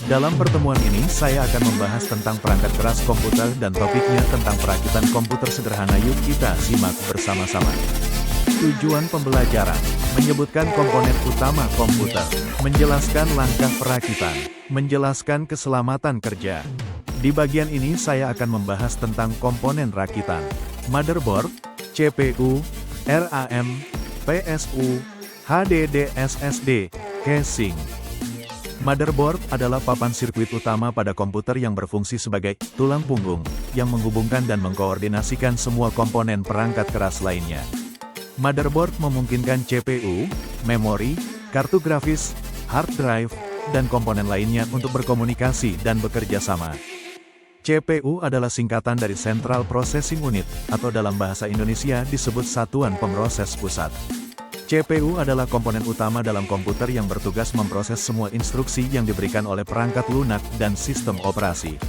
Dalam pertemuan ini saya akan membahas tentang perangkat keras komputer dan topiknya tentang perakitan komputer sederhana. Yuk kita simak bersama-sama. Tujuan pembelajaran, menyebutkan komponen utama komputer, menjelaskan langkah perakitan, menjelaskan keselamatan kerja. Di bagian ini saya akan membahas tentang komponen rakitan, motherboard, CPU, RAM, PSU, HDD SSD, casing. Motherboard adalah papan sirkuit utama pada komputer yang berfungsi sebagai tulang punggung, yang menghubungkan dan mengkoordinasikan semua komponen perangkat keras lainnya. Motherboard memungkinkan CPU, memori, kartu grafis, hard drive, dan komponen lainnya untuk berkomunikasi dan bekerja sama. CPU adalah singkatan dari Central Processing Unit, atau dalam bahasa Indonesia disebut Satuan Pemroses Pusat. CPU adalah komponen utama dalam komputer yang bertugas memproses semua instruksi yang diberikan oleh perangkat lunak dan sistem operasi.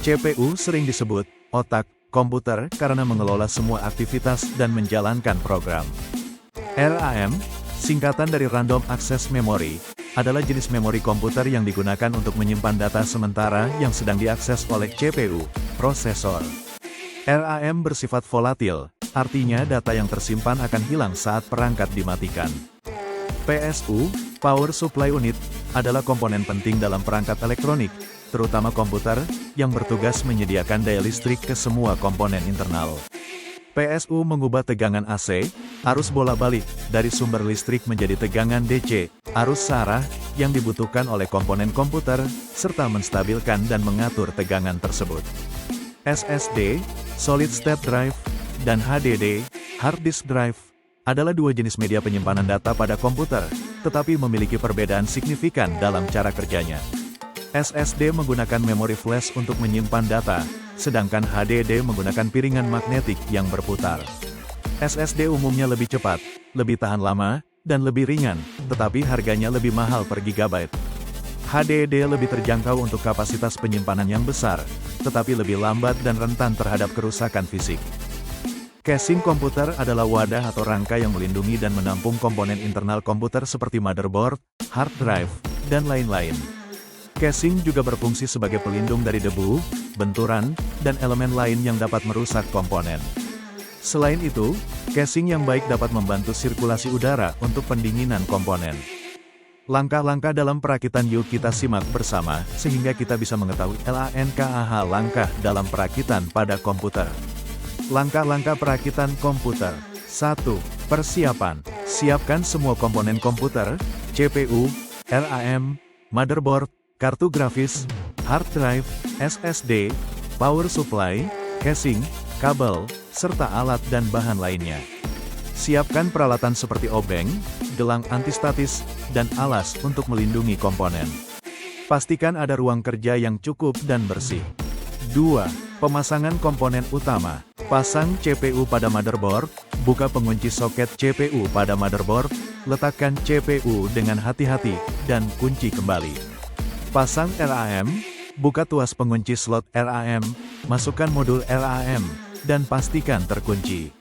CPU sering disebut otak komputer karena mengelola semua aktivitas dan menjalankan program. RAM, singkatan dari Random Access Memory, adalah jenis memori komputer yang digunakan untuk menyimpan data sementara yang sedang diakses oleh CPU, prosesor. RAM bersifat volatil, artinya data yang tersimpan akan hilang saat perangkat dimatikan. PSU, Power Supply Unit, adalah komponen penting dalam perangkat elektronik, terutama komputer, yang bertugas menyediakan daya listrik ke semua komponen internal. PSU mengubah tegangan AC, arus bola-balik, dari sumber listrik menjadi tegangan DC, arus searah, yang dibutuhkan oleh komponen komputer, serta menstabilkan dan mengatur tegangan tersebut. SSD, Solid State Drive, dan HDD, Hard Disk Drive, adalah dua jenis media penyimpanan data pada komputer, tetapi memiliki perbedaan signifikan dalam cara kerjanya. SSD menggunakan memori flash untuk menyimpan data, sedangkan HDD menggunakan piringan magnetik yang berputar. SSD umumnya lebih cepat, lebih tahan lama, dan lebih ringan, tetapi harganya lebih mahal per gigabyte. HDD lebih terjangkau untuk kapasitas penyimpanan yang besar, tetapi lebih lambat dan rentan terhadap kerusakan fisik. Casing komputer adalah wadah atau rangka yang melindungi dan menampung komponen internal komputer seperti motherboard, hard drive, dan lain-lain. Casing juga berfungsi sebagai pelindung dari debu, benturan, dan elemen lain yang dapat merusak komponen. Selain itu, casing yang baik dapat membantu sirkulasi udara untuk pendinginan komponen. Langkah-langkah dalam perakitan yuk kita simak bersama, sehingga kita bisa mengetahui langkah dalam perakitan pada komputer. Langkah-langkah perakitan komputer. 1. Persiapan. Siapkan semua komponen komputer, CPU, RAM, motherboard, kartu grafis, hard drive, SSD, power supply, casing, kabel, serta alat dan bahan lainnya. Siapkan peralatan seperti obeng, gelang antistatis, dan alas untuk melindungi komponen. Pastikan ada ruang kerja yang cukup dan bersih. 2. Pemasangan komponen utama. Pasang CPU pada motherboard, buka pengunci soket CPU pada motherboard, letakkan CPU dengan hati-hati, dan kunci kembali. Pasang RAM, buka tuas pengunci slot RAM, masukkan modul RAM, dan pastikan terkunci.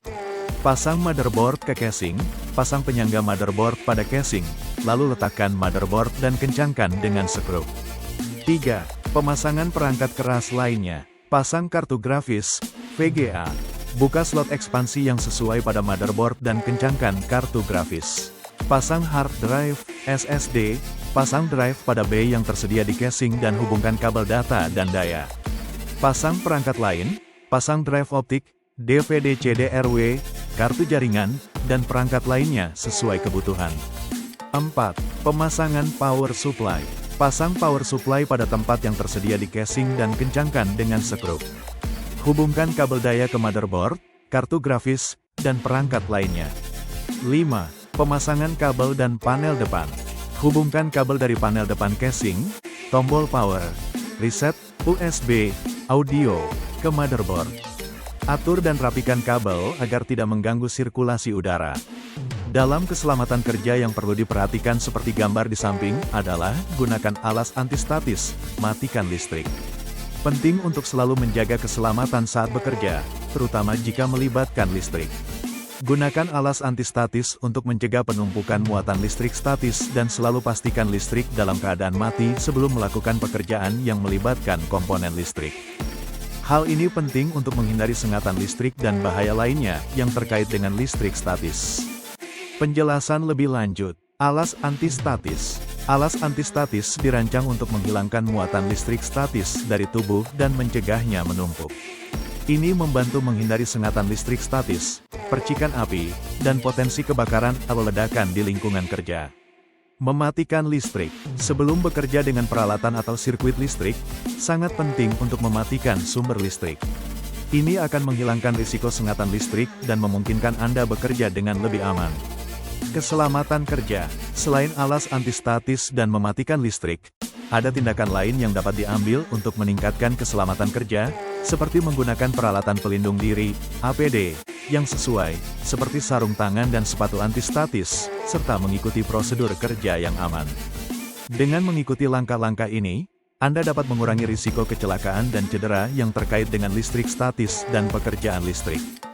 Pasang motherboard ke casing, pasang penyangga motherboard pada casing, lalu letakkan motherboard dan kencangkan dengan skru. 3. Pemasangan perangkat keras lainnya. Pasang kartu grafis, VGA. Buka slot ekspansi yang sesuai pada motherboard dan kencangkan kartu grafis. Pasang hard drive, SSD, pasang drive pada bay yang tersedia di casing dan hubungkan kabel data dan daya. Pasang perangkat lain, pasang drive optik, DVD CD-RW, kartu jaringan, dan perangkat lainnya sesuai kebutuhan. 4. Pemasangan power supply. Pasang power supply pada tempat yang tersedia di casing dan kencangkan dengan skru. Hubungkan kabel daya ke motherboard, kartu grafis, dan perangkat lainnya. 5. Pemasangan kabel dan panel depan. Hubungkan kabel dari panel depan casing, tombol power, reset, USB, audio, ke motherboard. Atur dan rapikan kabel agar tidak mengganggu sirkulasi udara. Dalam keselamatan kerja yang perlu diperhatikan seperti gambar di samping adalah gunakan alas antistatis, matikan listrik. Penting untuk selalu menjaga keselamatan saat bekerja, terutama jika melibatkan listrik. Gunakan alas antistatis untuk mencegah penumpukan muatan listrik statis dan selalu pastikan listrik dalam keadaan mati sebelum melakukan pekerjaan yang melibatkan komponen listrik. Hal ini penting untuk menghindari sengatan listrik dan bahaya lainnya yang terkait dengan listrik statis. Penjelasan lebih lanjut. Alas antistatis. Alas antistatis dirancang untuk menghilangkan muatan listrik statis dari tubuh dan mencegahnya menumpuk. Ini membantu menghindari sengatan listrik statis, percikan api, dan potensi kebakaran atau ledakan di lingkungan kerja. Mematikan listrik. Sebelum bekerja dengan peralatan atau sirkuit listrik, sangat penting untuk mematikan sumber listrik. Ini akan menghilangkan risiko sengatan listrik dan memungkinkan Anda bekerja dengan lebih aman. Keselamatan kerja. Selain alas antistatis dan mematikan listrik, ada tindakan lain yang dapat diambil untuk meningkatkan keselamatan kerja, seperti menggunakan peralatan pelindung diri, APD, yang sesuai, seperti sarung tangan dan sepatu antistatis, serta mengikuti prosedur kerja yang aman. Dengan mengikuti langkah-langkah ini, Anda dapat mengurangi risiko kecelakaan dan cedera yang terkait dengan listrik statis dan pekerjaan listrik.